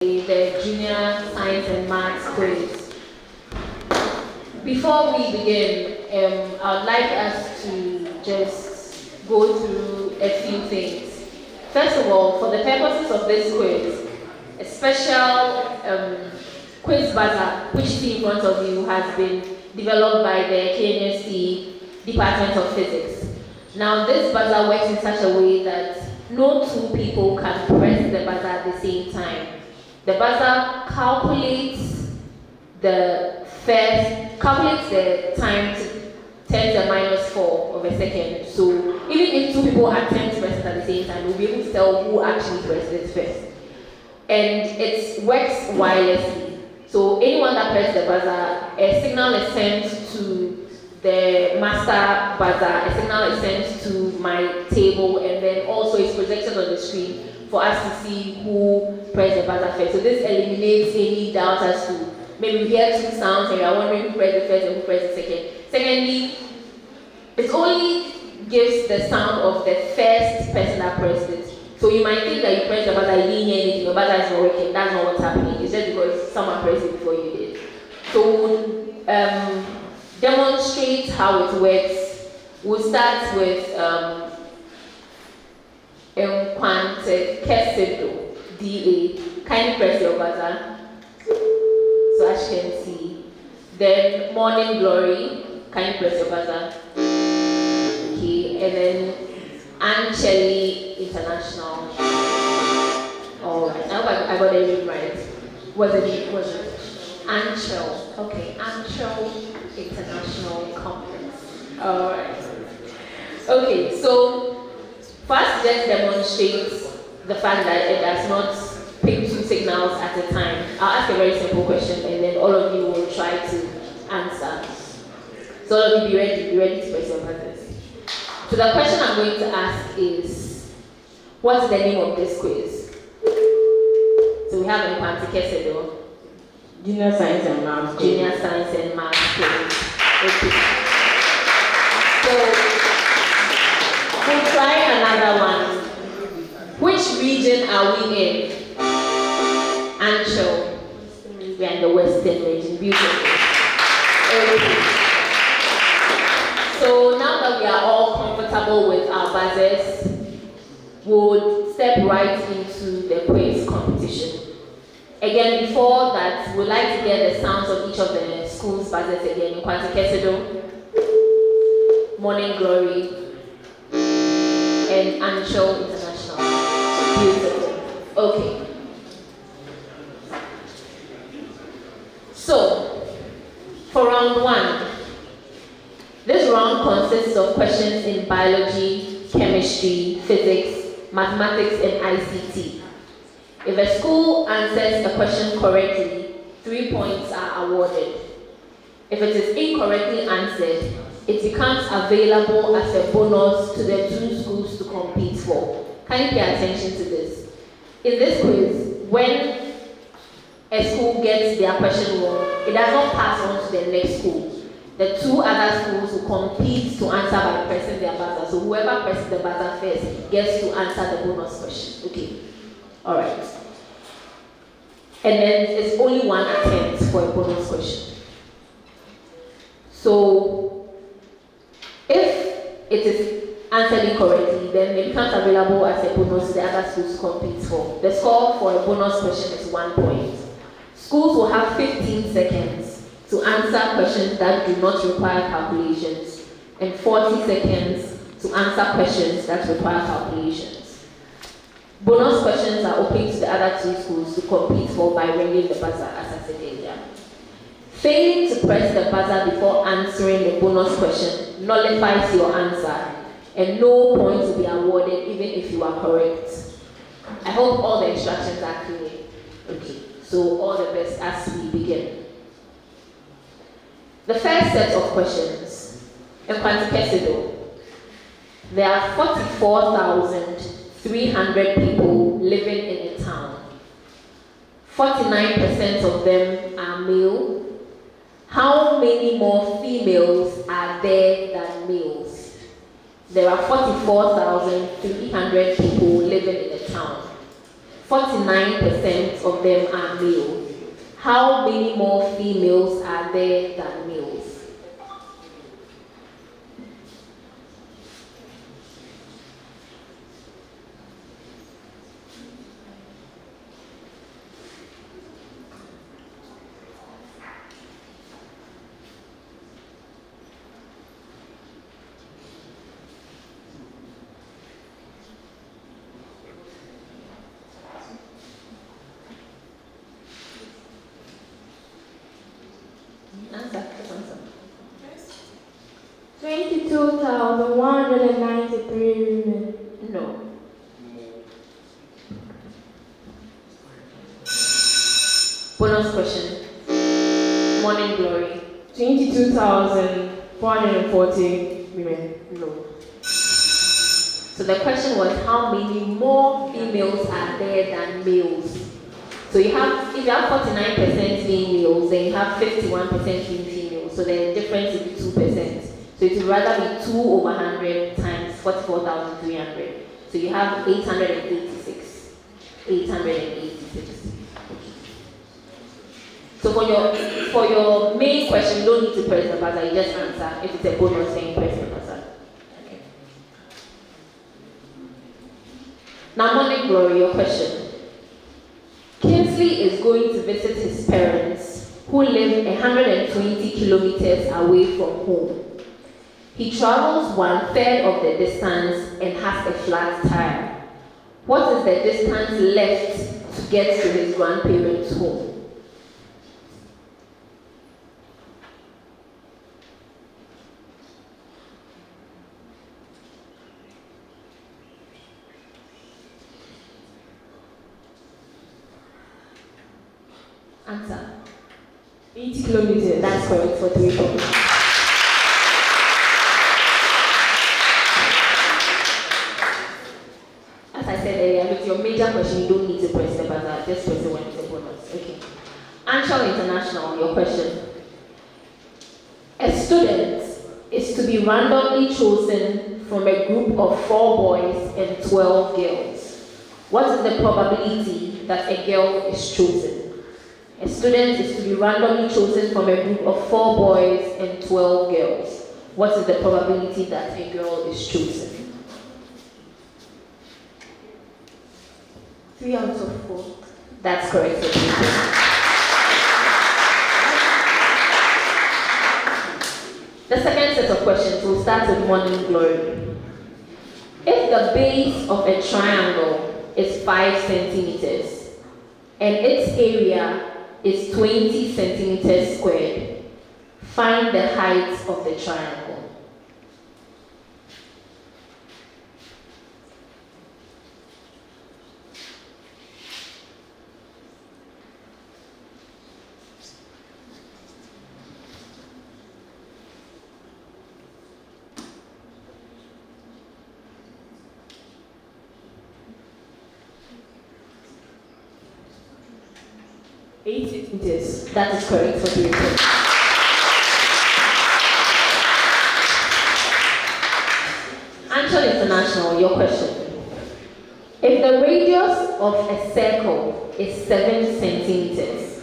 the Junior Science and Maths quiz. Before we begin, I'd like us to just go through a few things. First of all, for the purposes of this quiz, a special quiz buzzer, which is in front of you, has been developed by the KNST Department of Physics. Now, this buzzer works in such a way that no two people can press the buzzer at the same time. The buzzer calculates the time to 10 to the minus 4 of a second. So even if two people attempt to press it at the same time, we'll be able to tell who actually pressed it first. And it works wirelessly. So anyone that presses the buzzer, a signal is sent to the master buzzer, a signal is sent to my table, and then also it's projected on the screen for us to see who pressed the buzzer first. So this eliminates any doubt as to maybe we hear two sounds and we are wondering who pressed the first and who pressed the second. Secondly, it only gives the sound of the first person that pressed it. So you might think that you pressed the buzzer, you didn't hear anything, your buzzer is not working. That's not what's happening. It's just because someone pressed it before you did. So demonstrate how it works. We'll start with NKWANTAKESEDO, DA. Kindly press your buzzer so as you can see. Then Morning Glory, kindly press your buzzer. Okay, and then ANCHELLE International. Alright, I hope I got it right. Was it ANCHELLE? Okay, ANCHELLE International Conference. Alright. Okay, so first just demonstrate the fact that it does not pick two signals at a time. I'll ask a very simple question and then all of you will try to answer. So all of you be ready to press your buttons. So the question I'm going to ask is, what's the name of this quiz? So we have NKWANTAKESEDO. Junior Science and Maths. Junior Science and Maths quiz. Okay. So we'll try another one. Which region are we in? ANCHELLE. We are in the Western region. Beautiful. Okay. So now that we are all comfortable with our buzzers, we'll step right into the quiz competition. Again, before that, we'd like to get the sounds of each of the school's buzzers again. NKWANTAKESEDO, Morning Glory, and ANCHELLE International. Beautiful. Okay. So, for round one, this round consists of questions in biology, chemistry, physics, mathematics, and ICT. If a school answers a question correctly, 3 points are awarded. If it is incorrectly answered, it becomes available as a bonus to the two schools to compete for. Can you pay attention to this? In this quiz, when a school gets their question wrong, it does not pass on to the next school. The two other schools will compete to answer by pressing their buzzer. So whoever presses the buzzer first gets to answer the bonus question. Okay. Alright. And then it's only one attempt for a bonus question. So if it is answered incorrectly, then it becomes available as a bonus to the other schools to compete for. The score for a bonus question is 1 point. Schools will have 15 seconds to answer questions that do not require calculations, and 40 seconds to answer questions that require calculations. Bonus questions are open to the other two schools to compete for by ringing the buzzer, as I said earlier. Failing to press the buzzer before answering the bonus question nullifies your answer, and no points will be awarded even if you are correct. I hope all the instructions are clear. Okay, so all the best as we begin. The first set of questions, NKWANTAKESEDO. There are 44,300 people living in a town. 49% of them are male. How many more females are there than males? There are 44,300 people living in a town. 49% of them are male. How many more females are there than males? Answer. 22,193 women. No. Bonus question. Morning glory. 22,440 women. No. So the question was, how many more females are there than males? So if you have 49% being males, then you have 51% being females. So then the difference will be 2%. So it would rather be 2 over 100 times 44,300. So you have 886. 886. So for your main question, you don't need to press the buzzer, you just answer. If it's a bonus, then you press the buzzer. Okay. Now, morning glory, your question. Kinsley is going to visit his parents who live 120 kilometers away from home. He travels 1/3 of the distance and has a flat tire. What is the distance left to get to his grandparents' home? Answer. 80 kilometers. That's correct for 3 points. As I said earlier, with your major question, you don't need to press the buzzer. Just press it when it's a bonus. Okay. ANCHELLE International, your question. A student is to be randomly chosen from a group of 4 boys and 12 girls. What is the probability that a girl is chosen? A student is to be randomly chosen from a group of 4 boys and 12 girls. What is the probability that a girl is chosen? 3 out of 4. That's correct. The second set of questions will start with morning glory. If the base of a triangle is 5 centimeters and its area is 20 centimeters squared, find the height of the triangle. Centimeters. That is correct for 3 points. ANCHELLE International, your question. If the radius of a circle is 7 centimeters,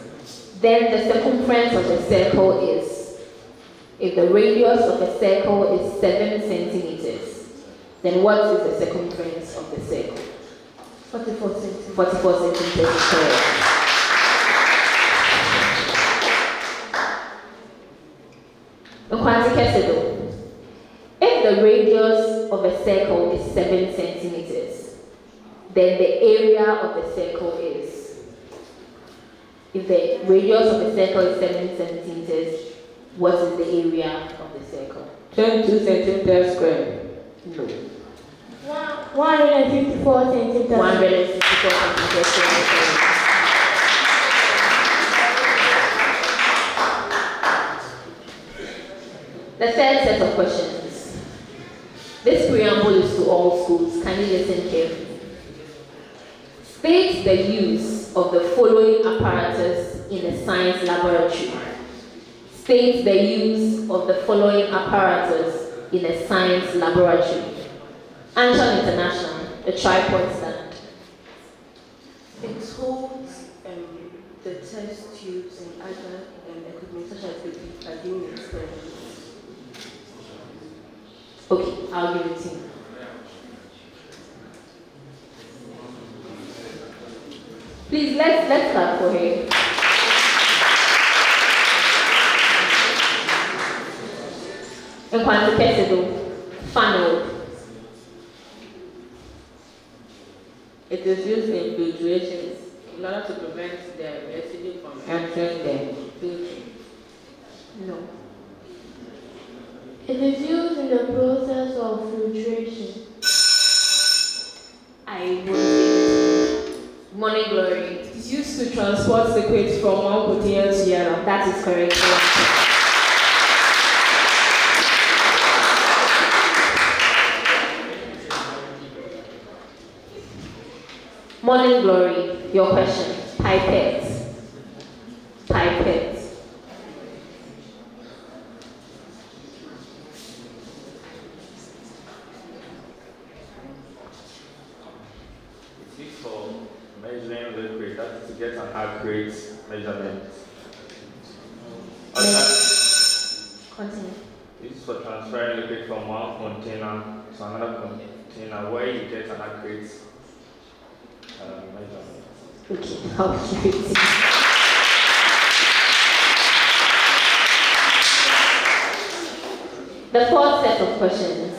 then the circumference of the circle is. If the radius of a circle is 7 centimeters, then what is the circumference of the circle? 44 centimeters. 44 centimeters is correct. NKWANTAKESEDO. If the radius of a circle is 7 centimeters, then the area of the circle is. If the radius of the circle is 7 centimeters, what is the area of the circle? 22 centimeters squared. No. 154 centimeters. 164 centimeters squared. The third set of questions. This preamble is to all schools. Can you listen carefully? State the use of the following apparatus in a science laboratory. State the use of the following apparatus in a science laboratory. ANCHELLE International, the tripod stand. It holds the test tubes and other equipment such as the units. Okay, I'll give it to you. Please, let's clap for her. NKWANTAKESEDO, funnel. It is used in filtrations in order to prevent the residue from entering the filter. No. It is used in the process of filtration. I will say Morning Glory. It is used to transport liquids from one container to the other. That is correct. Morning Glory, your question. Pipette. Pipette. It's used for measuring liquid, that is to get an accurate measurement. Continue. It's for transferring liquid from one container to another container where you get an accurate measurement. Okay, I'll give it to you. The fourth set of questions.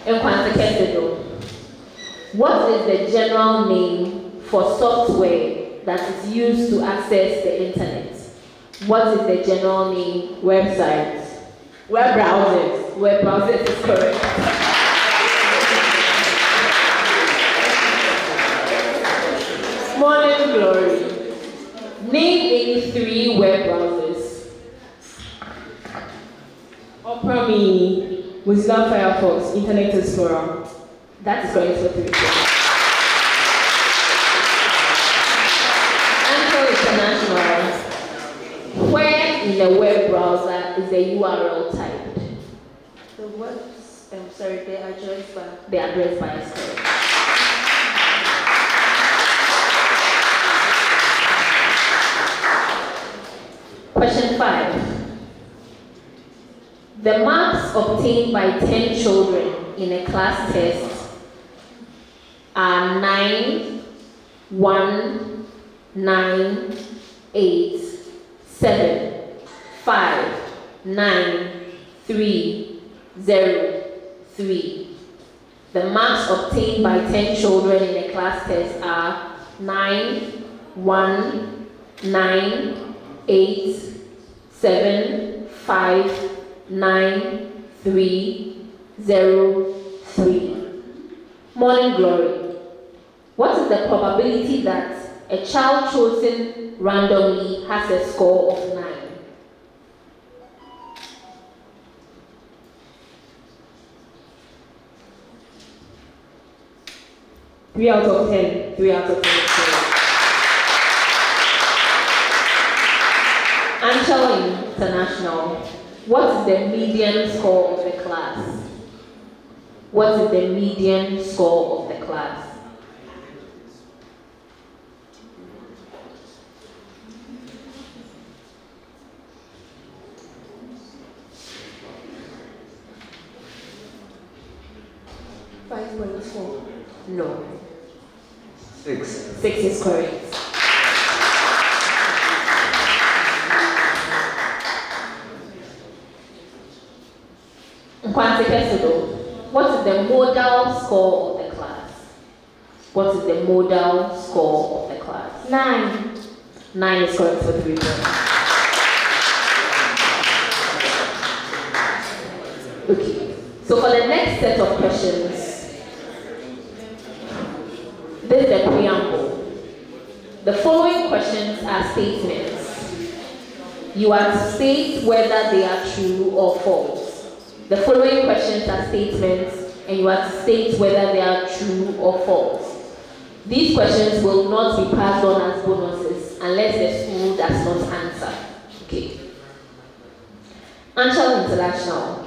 NKWANTAKESEDO. What is the general name for software that is used to access the internet? What is the general name? Websites. Web browsers. Web browsers is correct. Morning Glory. Name any 3 web browsers. Opera Mini, Mozilla Firefox, Internet Explorer. That is correct for 3 points. ANCHELLE International. Where in the web browser is the URL typed? The the address bar. The address bar is correct. Question 5. The marks obtained by 10 children in a class test are 9, 1, 9, 8, 7, 5, 9, 3, 0, 3. The marks obtained by 10 children in a class test are 9, 1, 9, 8, 7, 5, 9, 3, 0, 3. Morning Glory. What is the probability that a child chosen randomly has a score of 9? Three out of 10. 3 out of 10. ANCHELLE International. What is the median score of the class? What is the median score of the class? No. 6. 6 is correct. NKWANTAKESEDO. What is the modal score of the class? What is the modal score of the class? 9. 9 is correct for 3 points. Okay. So for the next set of questions, this is the preamble. The following questions are statements. You are to state whether they are true or false. The following questions are statements, and you are to state whether they are true or false. These questions will not be passed on as bonuses unless the school does not answer. Okay. ANCHELLE International.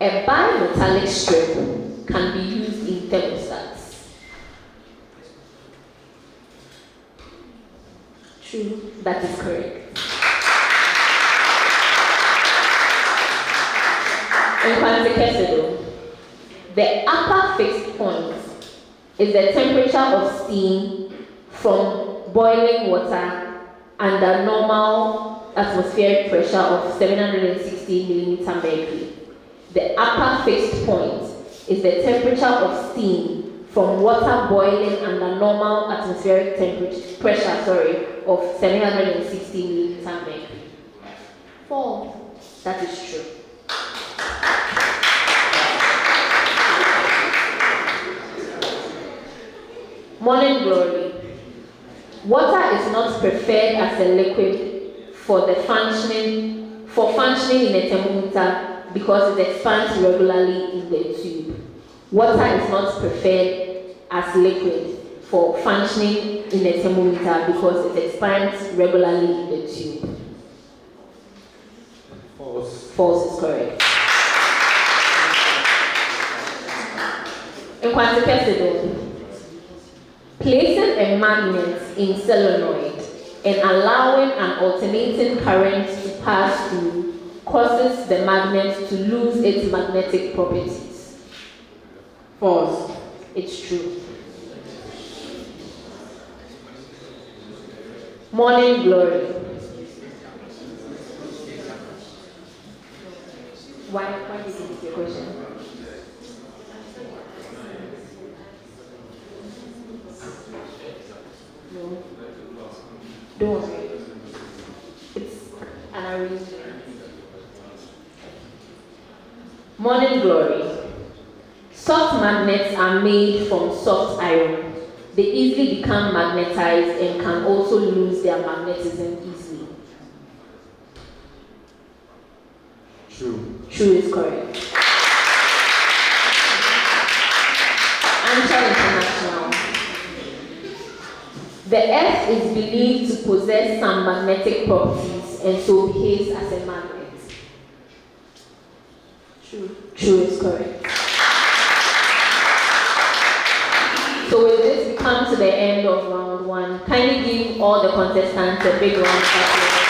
A bimetallic strip can be used in thermostats. True. That is correct. NKWANTAKESEDO. The upper fixed point is the temperature of steam from boiling water under normal atmospheric pressure of 760 millimeter mercury. The upper fixed point is the temperature of steam from water boiling under normal atmospheric pressure of 760 millimeter mercury. 4. That is true. Morning glory. Water is not preferred as a liquid for functioning in a thermometer because it expands regularly in the tube. Water is not preferred as liquid for functioning in a thermometer because it expands regularly in the tube. False. False is correct. NKWANTAKESEDO. Placing a magnet in solenoid and allowing an alternating current to pass through causes the magnet to lose its magnetic properties. False. It's true. Morning glory. Why did you ask your question? No. Don't worry. It's an arrangement. Morning glory. Soft magnets are made from soft iron. They easily become magnetized and can also lose their magnetism easily. True. True is correct. ANCHELLE International. The Earth is believed to possess some magnetic properties and so behaves as a magnet. True. True is correct. So with this, we come to the end of round 1. Kindly give all the contestants a big round of applause.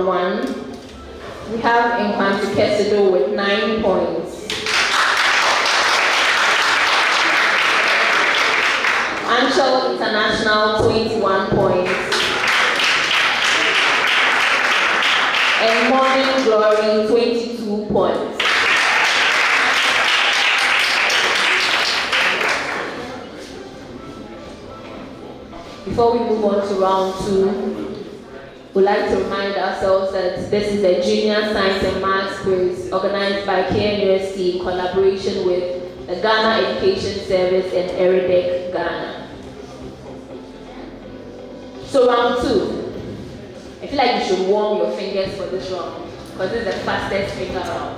round 1. We have NKWANTAKESEDO with 9 points. ANCHELLE International 21 points. And Morning Glory 22 points. Before we move on to round 2, we'd like to remind ourselves that this is a junior science and maths quiz organized by KNUST in collaboration with the Ghana Education Service and Eridec Ghana. So round 2. I feel like you should warm your fingers for this round because this is the fastest finger round.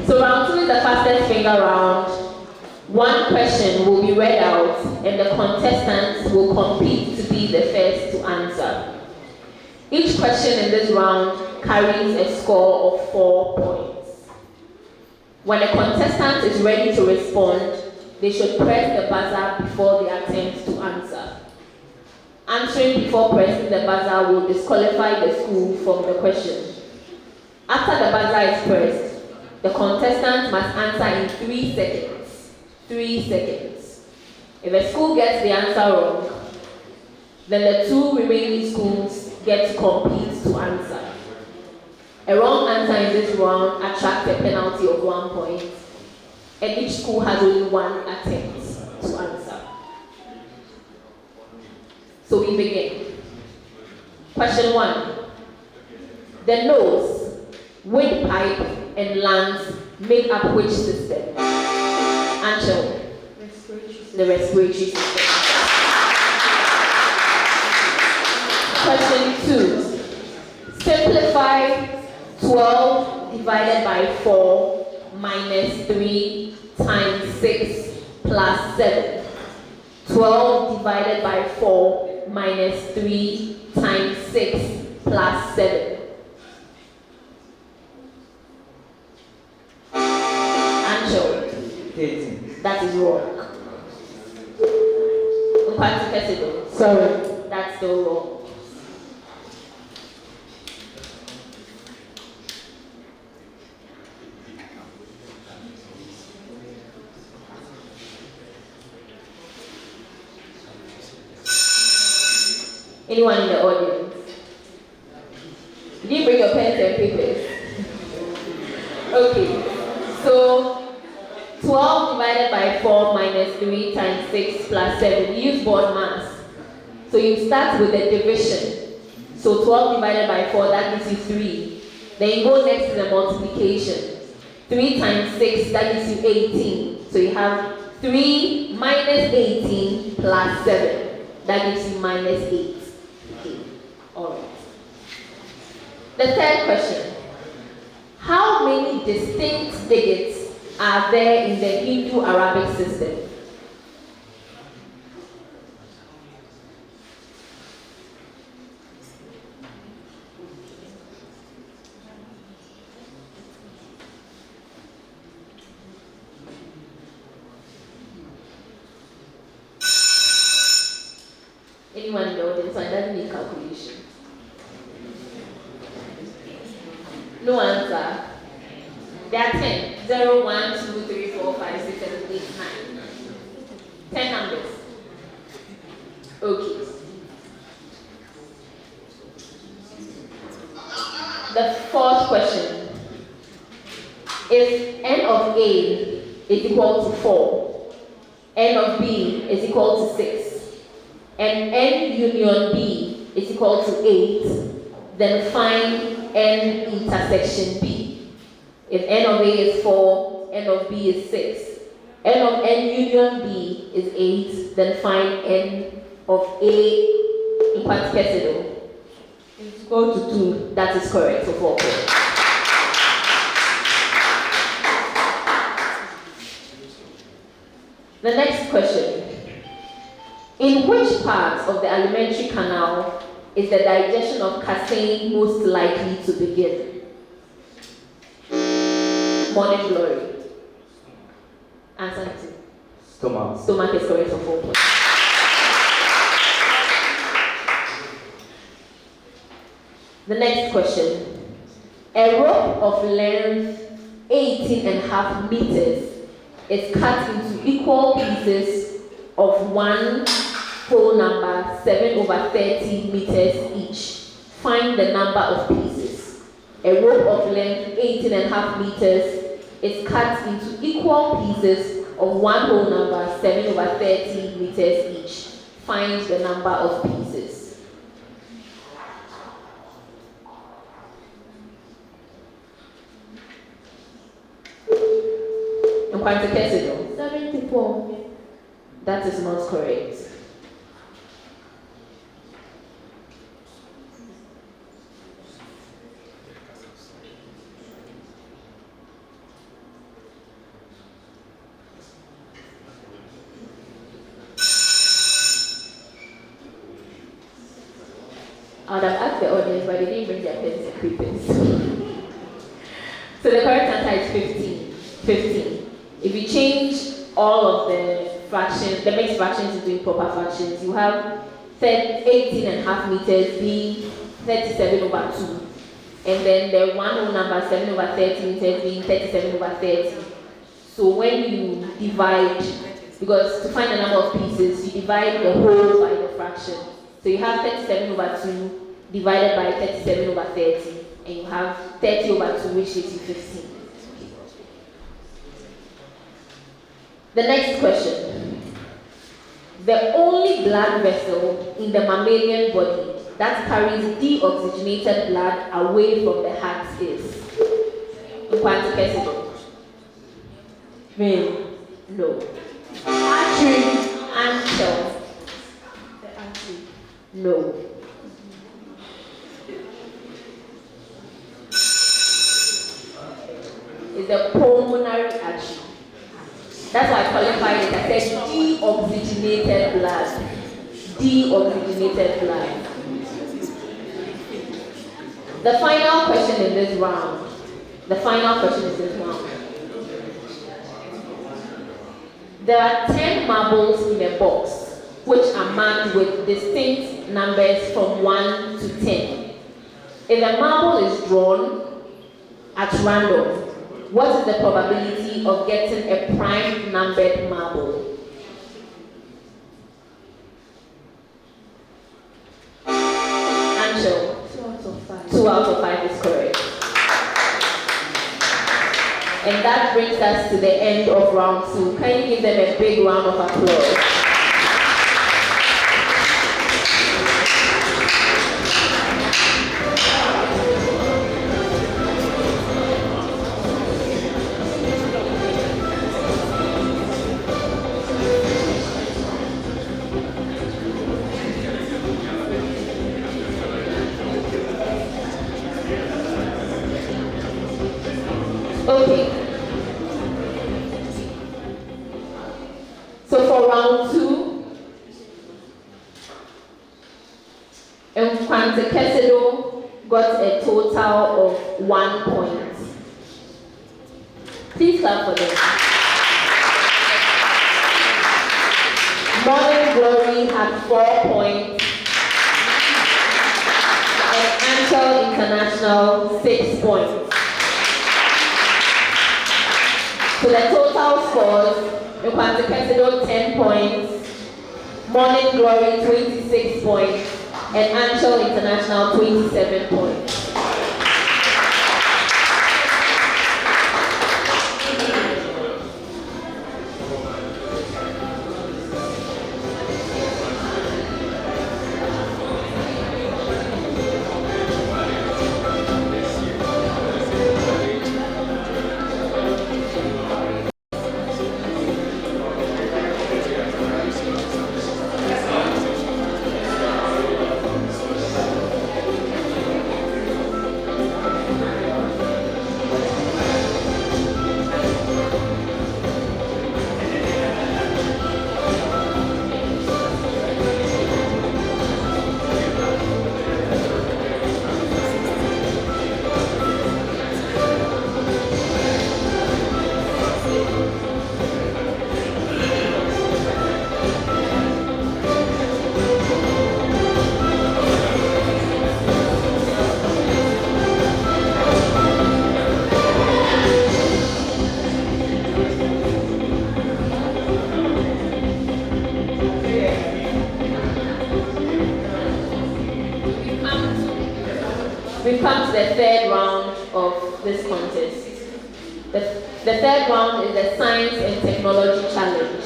So round 2 is the fastest finger round. One question will be read out and the contestants will compete to be the first to answer. Each question in this round carries a score of 4 points. When a contestant is ready to respond, they should press the buzzer before they attempt to answer. Answering before pressing the buzzer will disqualify the school from the question. After the buzzer is pressed, the contestant must answer in 3 seconds. 3 seconds. If a school gets the answer wrong, then the 2 remaining schools get to compete to answer. A wrong answer in this round attracts a penalty of 1 point, and each school has only 1 attempt to answer. So we begin. Question 1. The nose, windpipe, and lungs make up which system? ANCHELLE. The respiratory system. Question 2. Simplify 12 divided by 4 minus 3 times 6 plus 7. 12 divided by 4 minus 3 times 6 plus 7. ANCHELLE. 18. That is wrong. NKWANTAKESEDO. Sorry. That's still wrong. Anyone in the audience? Did you bring your pens and papers? Okay. So 12 divided by 4 minus 3 times 6 plus 7. You use board mass. So you start with the division. So 12 divided by 4, that gives you 3. Then you go next to the multiplication. 3 times 6, that gives you 18. So you have 3 minus 18 plus 7. That gives you minus 8. Okay. Alright. The third question. How many distinct digits are there in the Hindu-Arabic system? Anyone in the audience? So it doesn't need calculation. No answer. There are 10. 0, 1, 2, 3, 4, 5, 6, 7, 8, 9. 10 numbers. Okay. The fourth question. If n of A is equal to 4, n of B is equal to 6, and n union B is equal to 8, then find n intersection B. If n of A is 4, n of B is 6, n of n union B is 8, then find n of A NKWANTAKESEDO. It's equal to 2. That is correct, so 4 points. The next question. In which part of the alimentary canal is the digestion of casein most likely to begin? Morning Glory. Answer 2. Stomach. Stomach is correct for 4 points. The next question. A rope of length 18.5 meters is cut into equal pieces of one whole number 7/30 meters each. Find the number of pieces. A rope of length 18.5 meters is cut into equal pieces of one whole number 7/30 meters each. Find the number of pieces. NKWANTAKESEDO. 74. That is not correct. I would have asked the audience, but they didn't bring their pens and papers. So the correct answer is 15. 15. If you change all of the fractions, the mixed fractions into improper fractions, you have 18.5 meters being 37/2. And then the one whole number 7/30 meters being 37/30. So when you divide, because to find the number of pieces, you divide the whole by the fraction. So you have 37/2 divided by 37/30, and you have 30/2, which gives you 15. The next question. The only blood vessel in the mammalian body that carries deoxygenated blood away from the heart is NKWANTAKESEDO. Vein. No. Artery. ANCHELLE. The artery. No. It's the pulmonary artery. That's why I qualified it. I said deoxygenated blood. Deoxygenated blood. The final question in this round. There are 10 marbles in a box, which are marked with distinct numbers from 1 to 10. If a marble is drawn at random, what is the probability of getting a prime numbered marble? Angel. 2 out of 5. 2 out of 5 is correct. And that brings us to the end of round 2. Can you give them a big round of applause? Okay. So for round 2, NKWANTAKESEDO got a total of 1 point. Please clap for them. Morning Glory had 4 points. And ANCHELLE International 6 points. So the total scores: NKWANTAKESEDO 10 points, Morning Glory 26 points, and ANCHELLE International 27 points. come to the third round of this contest. The third round is the Science and Technology Challenge.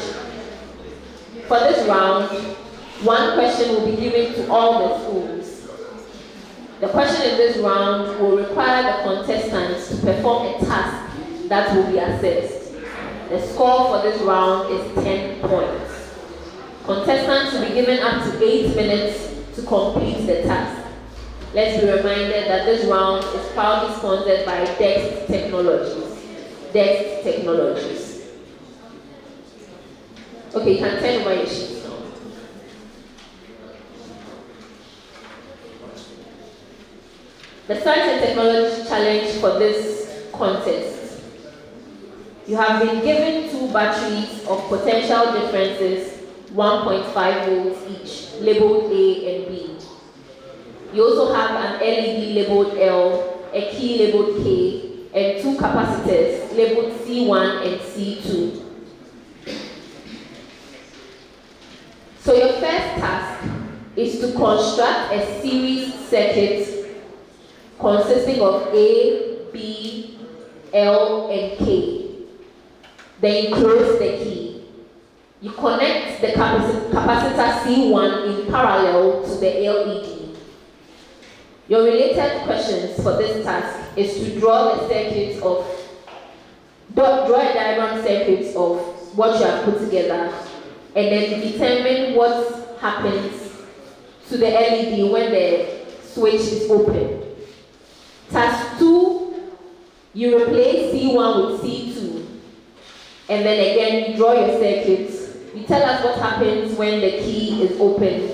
For this round, one question will be given to all the schools. The question in this round will require the contestants to perform a task that will be assessed. The score for this round is 10 points. Contestants will be given up to 8 minutes to complete the task. Let's be reminded that this round is proudly sponsored by Dex Technologies. Dex Technologies. Okay, you can turn over your sheets now. The Science and Technology Challenge for this contest. You have been given 2 batteries of potential differences 1.5 volts each, labeled A and B. You also have an LED labeled L, a key labeled K, and 2 capacitors labeled C1 and C2. So your first task is to construct a series circuit consisting of A, B, L, and K. Then you close the key. You connect the capacitor C1 in parallel to the LED. Your related questions for this task is to draw a diagram circuit of what you have put together, and then determine what happens to the LED when the switch is open. Task 2, you replace C1 with C2, and then again you draw your circuits. You tell us what happens when the key is open,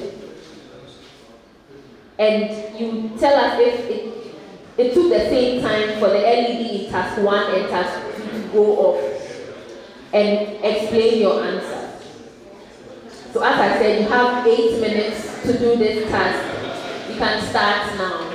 and you tell us if it took the same time for the LED in task 1 and task 2 to go off, and explain your answer. So as I said, you have 8 minutes to do this task. You can start now.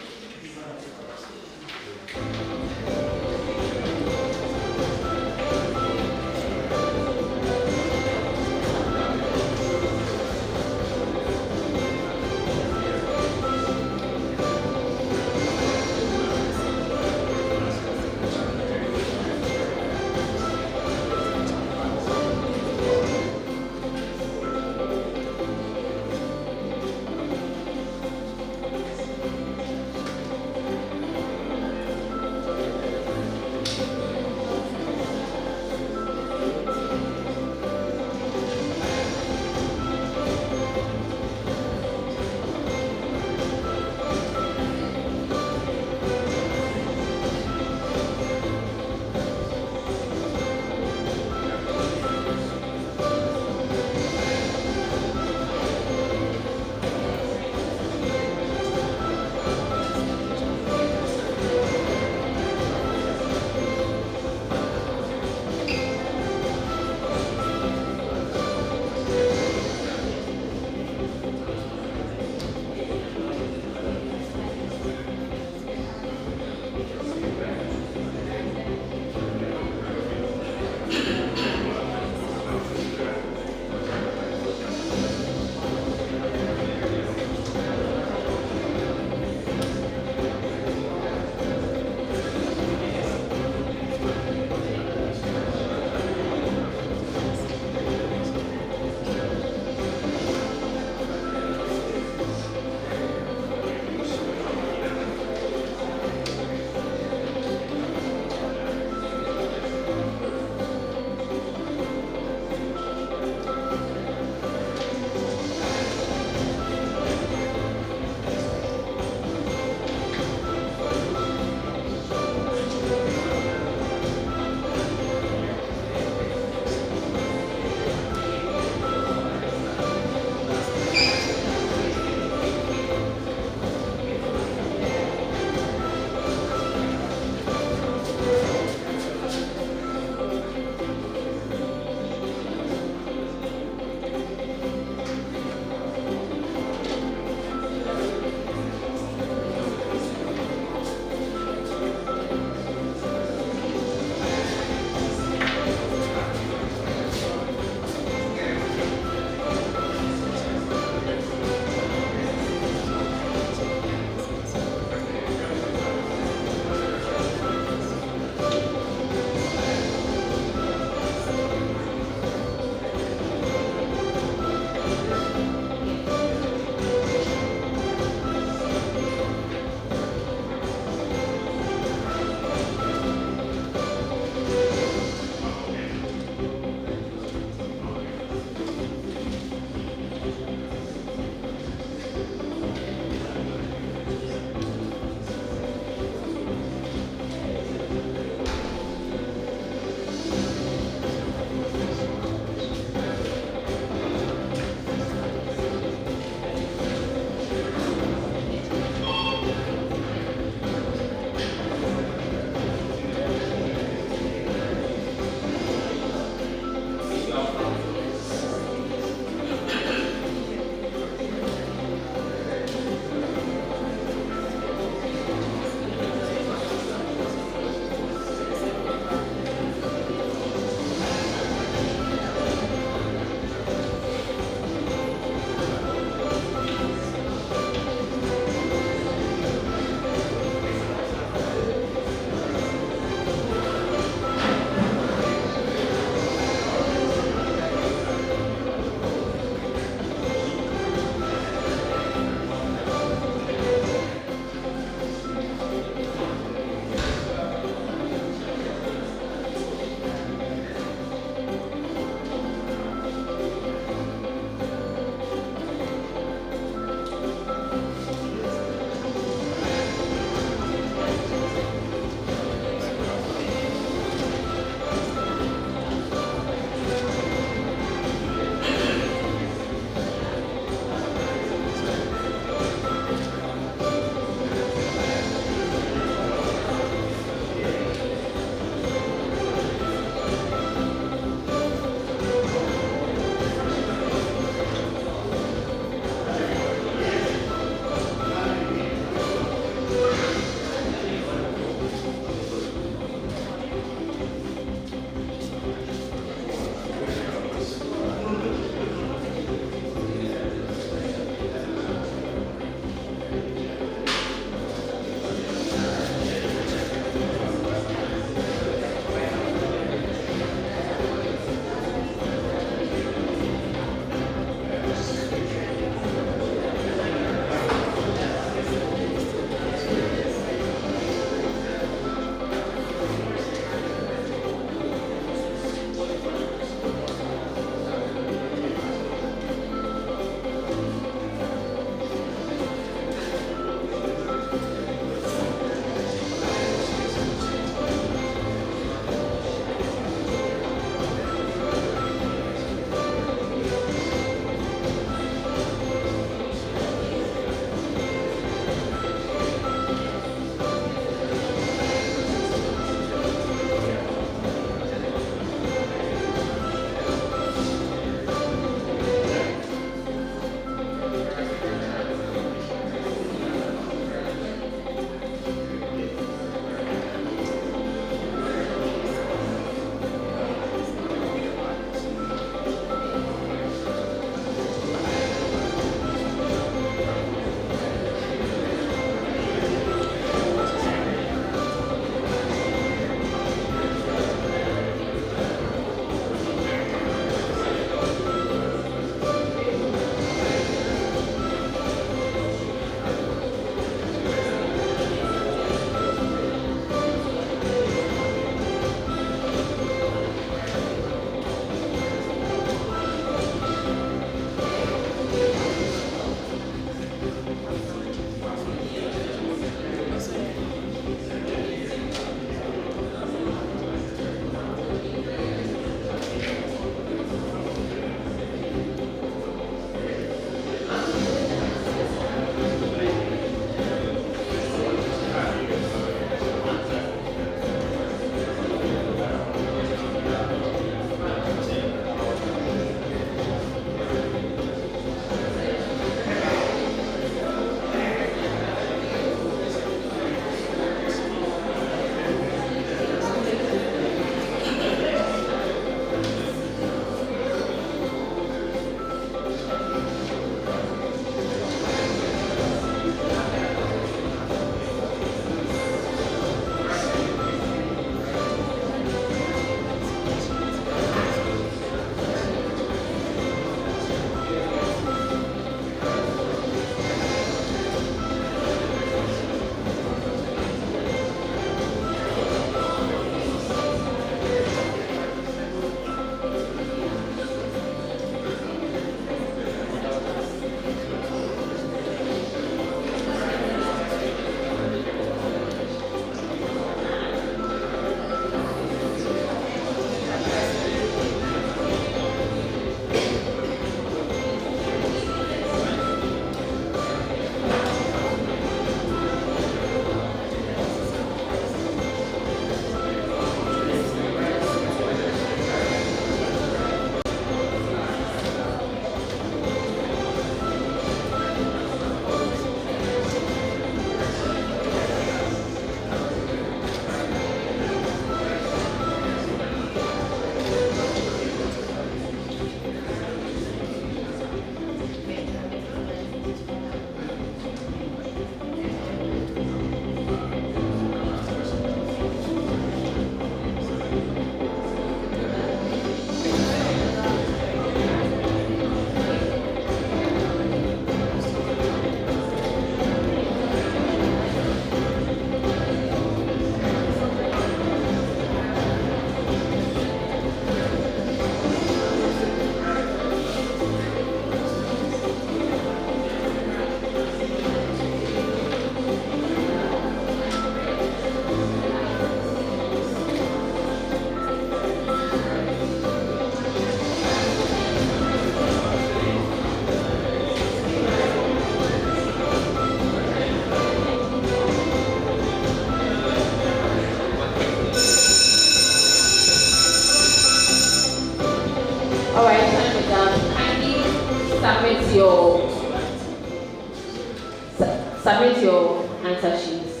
submit your answer sheets.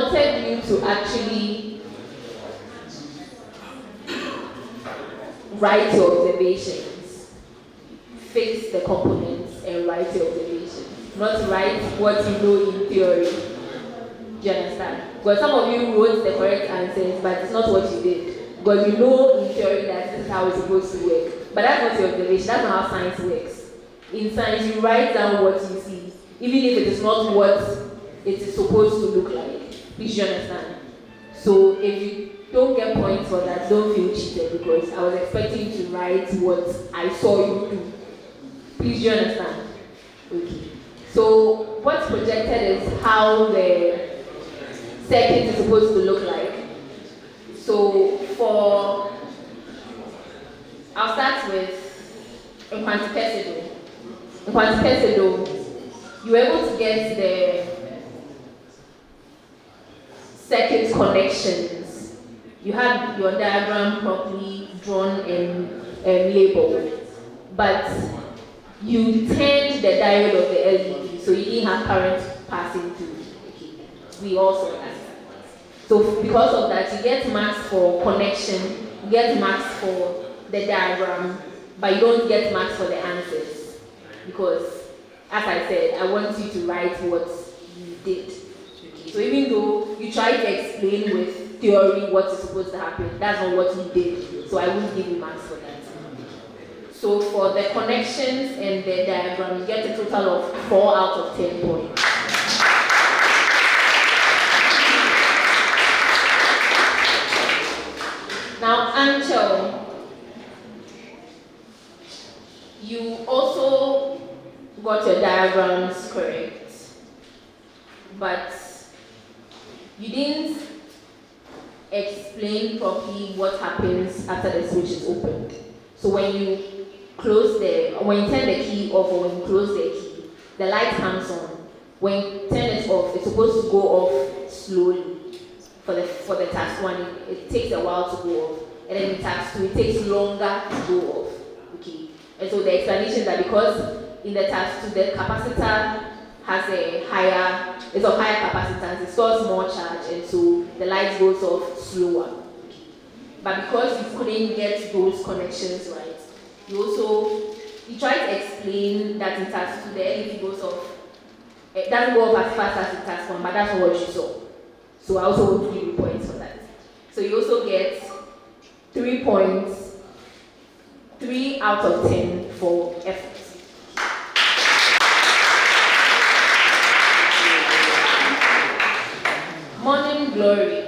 wanted you to actually write your observations, fix the components, and write your observations. Not write what you know in theory. Do you understand? Because some of you wrote the correct answers, but it's not what you did. Because you know in theory that this is how it's supposed to work. But that's not your observation. That's not how science works. In science, you write down what you see, even if it is not what it is supposed to look like. Please, you understand? So if you don't get points for that, don't feel cheated, because I was expecting you to write what I saw you do. Please, you understand? Okay. So what's projected is how the circuit is supposed to look like. So I'll start with NKWANTAKESEDO. NKWANTAKESEDO, you were able to get the circuit connections. You had your diagram properly drawn and labeled, but you turned the diode of the LED, so you didn't have current passing through. Okay. We also saw that. So because of that, you get marks for connection, you get marks for the diagram, but you don't get marks for the answers. Because, as I said, I want you to write what you did. Okay. So even though you try to explain with theory what is supposed to happen, that's not what you did. So I won't give you marks for that. So for the connections and the diagram, you get a total of 4 out of 10 points. Now, ANCHELLE, you also got your diagrams correct, but you didn't explain properly what happens after the switch is opened. So when you turn the key off or when you close the key, the light comes on. When you turn it off, it's supposed to go off slowly. For the task 1, it takes a while to go off. And then in task 2, it takes longer to go off. Okay. And so the explanation is that because in the task 2, the capacitor has it's of higher capacitance, it stores more charge, and so the light goes off slower. Okay. But because you couldn't get those connections right, you try to explain that in task 2, the LED goes off. It doesn't go off as fast as in task 1, but that's not what you saw. So I also want to give you points for that. So you also get 3 points, 3 out of 10 for effort. Morning Glory.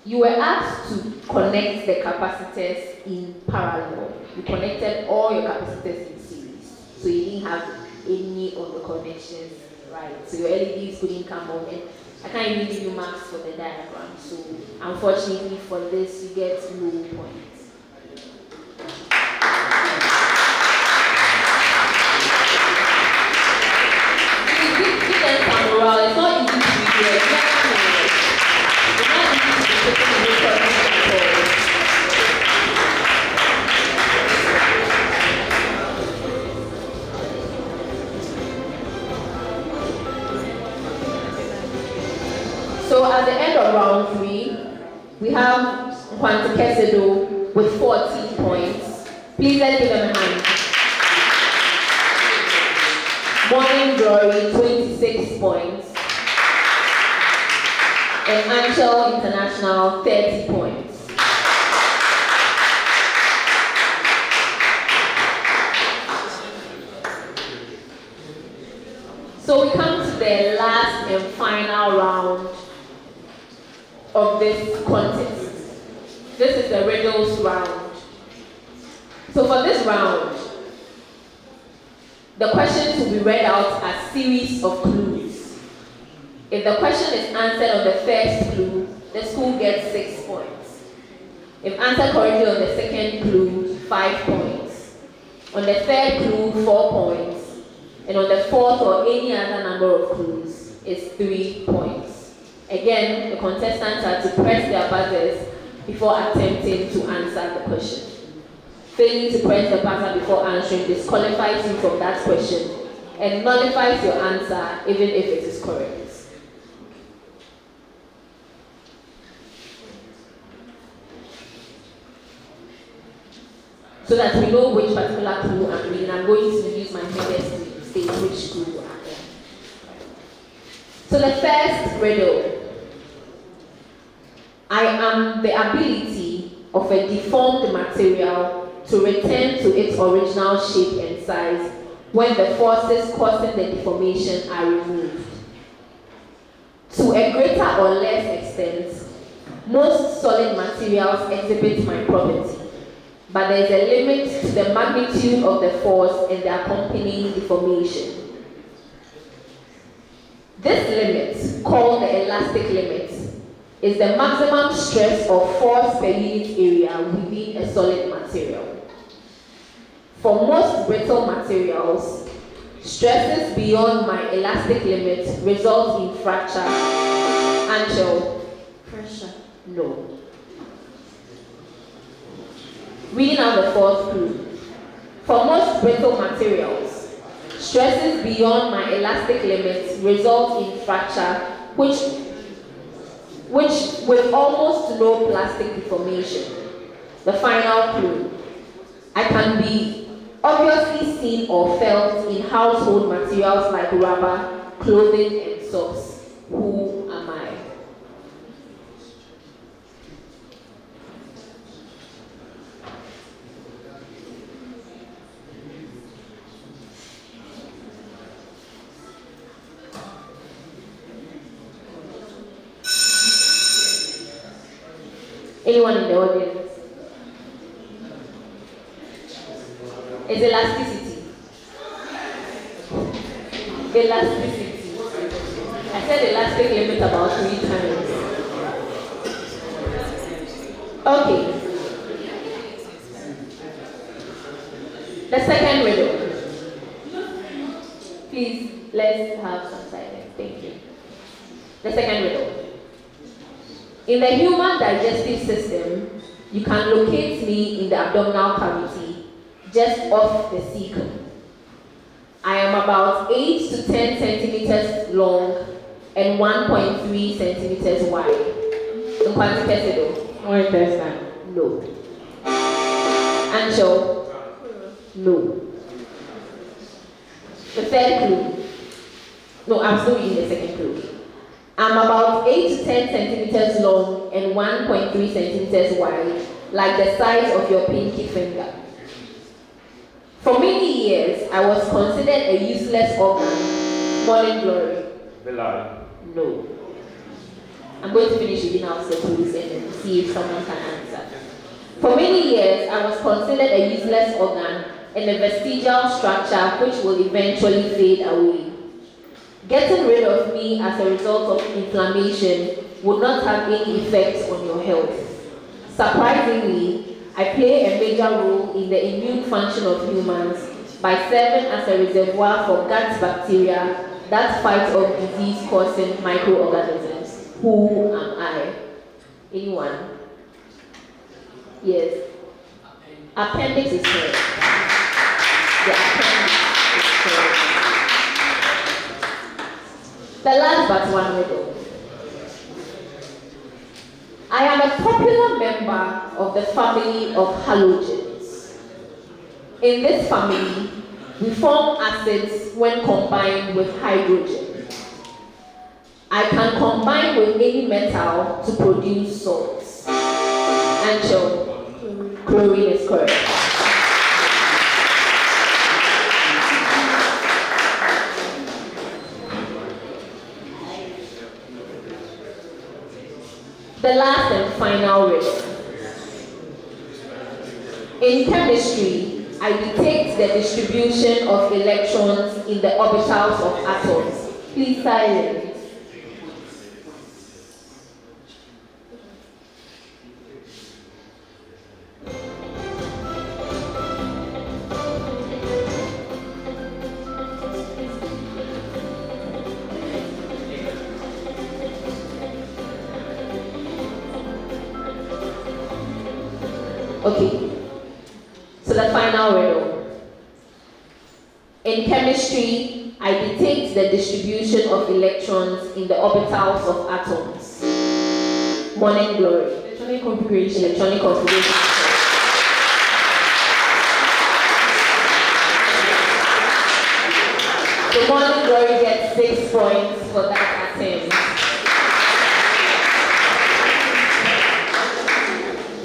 You were asked to connect the capacitors in parallel. You connected all your capacitors in series, so you didn't have any of the connections right. So your LEDs couldn't come on, and I can't even give you marks for the diagram. So unfortunately for this, you get low points. Give them some morale. It's not easy to do it. It's not easy to put in the recording at all. So at the end of round 3, we have NKWANTAKESEDO with 14 points. Please let's give them a hand. Morning Glory, 26 points. And ANCHELLE International, 30 points. So we come to the last and final round of this contest. This is the riddles round. So for this round, the questions will be read out as series of clues. If the question is answered on the first clue, the school gets 6 points. If answered correctly on the second clue, 5 points. On the third clue, 4 points. And on the fourth or any other number of clues, it's 3 points. Again, the contestants are to press their buzzers before attempting to answer the question. Failing to press the buzzer before answering disqualifies you from that question and nullifies your answer even if it is correct. So that we know which particular clue I'm reading, I'm going to use my fingers to state which clue I am. So the first riddle. I am the ability of a deformed material to return to its original shape and size when the forces causing the deformation are removed. To a greater or less extent, most solid materials exhibit my property, but there is a limit to the magnitude of the force and the accompanying deformation. This limit, called the elastic limit, is the maximum stress or force per unit area within a solid material. For most brittle materials, stresses beyond my elastic limit result in fracture. ANCHELLE. Pressure. No. Reading out the fourth clue. For most brittle materials, stresses beyond my elastic limit result in fracture, which with almost no plastic deformation. The final clue. I can be obviously seen or felt in household materials like rubber, clothing, and socks. Who am I? Anyone in the audience? It's elasticity. Elasticity. I said elastic limit about 3 times. Okay. The second riddle. Please, let's have some silence. Thank you. The second riddle. In the human digestive system, you can locate me in the abdominal cavity, just off the cecum. I am about 8 to 10 centimeters long and 1.3 centimeters wide. NKWANTAKESEDO. More interesting. No. ANCHELLE. No. The third clue. No, I'm still reading the second clue. I'm about 8 to 10 centimeters long and 1.3 centimeters wide, like the size of your pinky finger. For many years, I was considered a useless organ. Morning glory. No. I'm going to finish reading out the clues and then see if someone can answer. For many years, I was considered a useless organ and a vestigial structure which will eventually fade away. Getting rid of me as a result of inflammation would not have any effect on your health. Surprisingly, I play a major role in the immune function of humans by serving as a reservoir for gut bacteria that fight off disease-causing microorganisms. Who am I? Anyone? Yes. Appendix is correct. The appendix is correct. The last but one riddle. I am a popular member of the family of halogens. In this family, we form acids when combined with hydrogen. I can combine with any metal to produce salts. ANCHELLE. Chlorine is correct. The last and final riddle. In chemistry, I detect the distribution of electrons in the orbitals of atoms. Please silence. Okay, so the final riddle. In chemistry, I dictate the distribution of electrons in the orbitals of atoms. Morning glory. Electronic configuration. Electronic configuration. So morning glory gets 6 points for that attempt.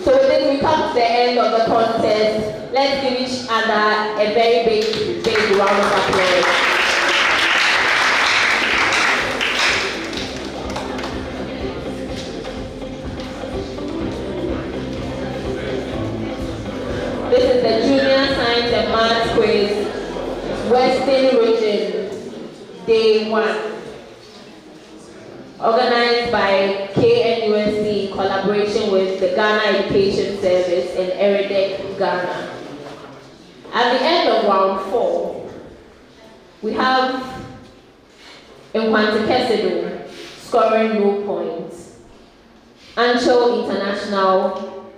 So with this, we come to the end of the contest. Let's give each other a very big round of applause. This is the Junior Science and Maths Quiz, Western Region, Day 1. Organized by KNUST in collaboration with the Ghana Education Service and ERIDEC Ghana. At the end of round 4, we have NKWANTAKESEDO scoring no points, ANCHELLE International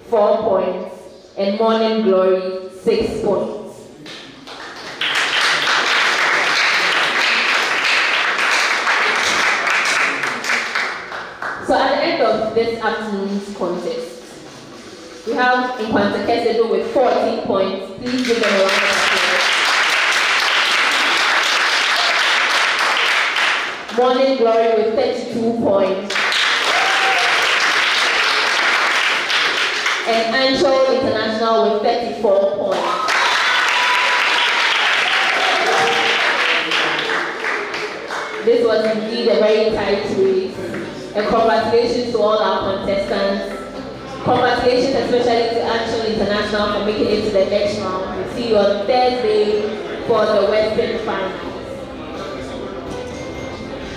4 points, and Morning Glory 6 points. So at the end of this afternoon's contest, we have NKWANTAKESEDO with 14 points. Please give them a round of applause. Morning Glory with 32 points. And ANCHELLE International with 34 points. This was indeed a very tight race. And congratulations to all our contestants. Congratulations especially to ANCHELLE International for making it to the next round. We'll see you on Thursday for the Western Finals.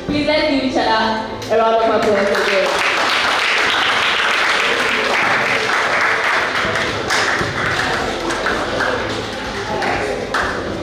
Please let's give each other a round of applause again.